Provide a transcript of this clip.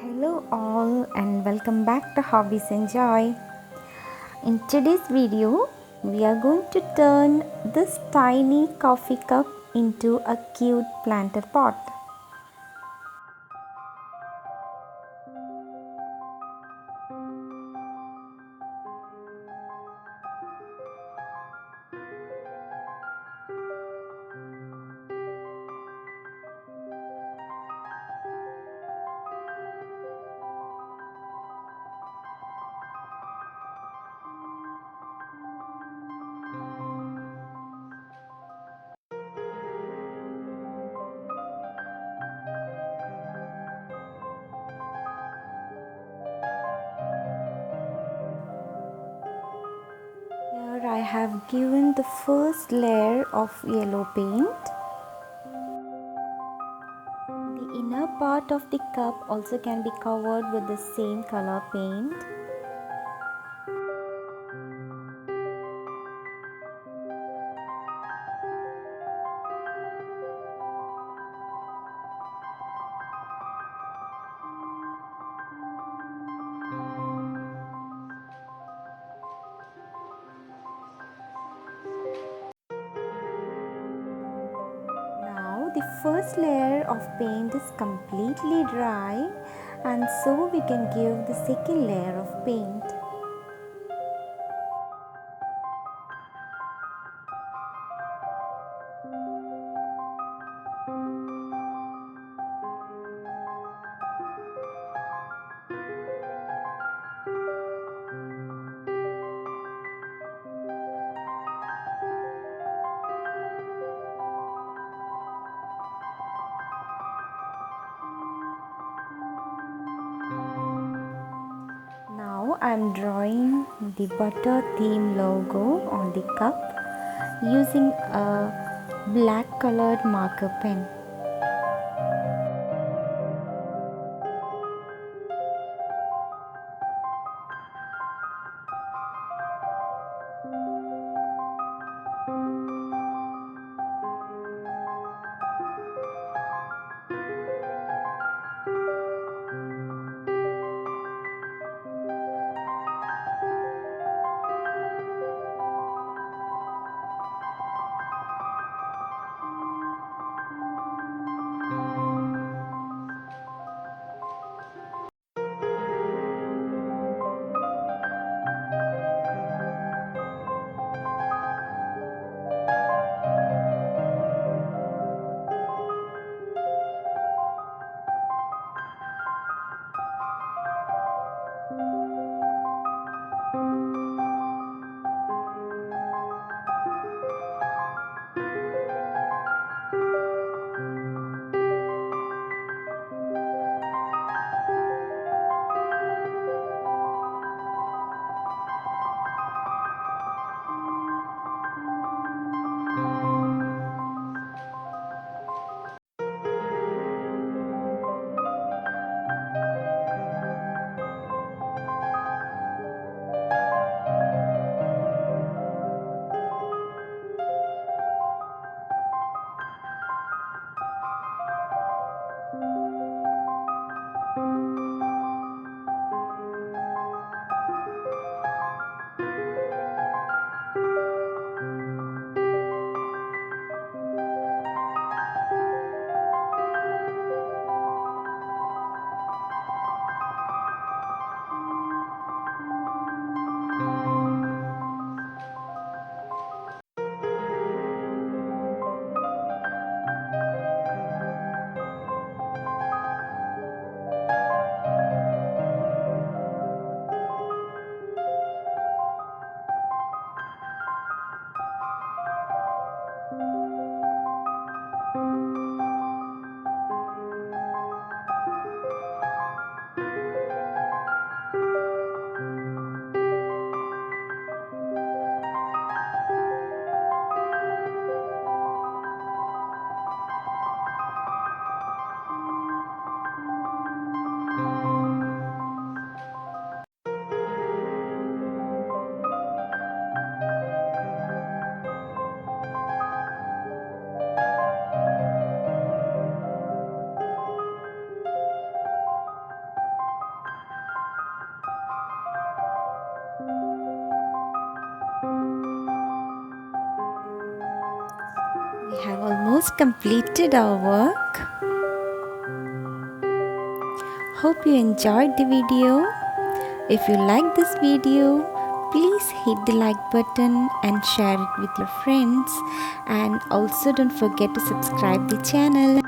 Hello all and welcome back to Hobbies and Joy. In today's video, we are going to turn this tiny coffee cup into a cute planter pot. Here I have given the first layer of yellow paint. The inner part of the cup also can be covered with the same color paint. Now the first layer of paint is completely dry, and so we can give the second layer of paint. Now I am drawing the butter theme logo on the cup using a black colored marker pen. We have almost completed our work. Hope you enjoyed the video. If you like this video, please hit the like button and share it with your friends, and also don't forget to subscribe the channel.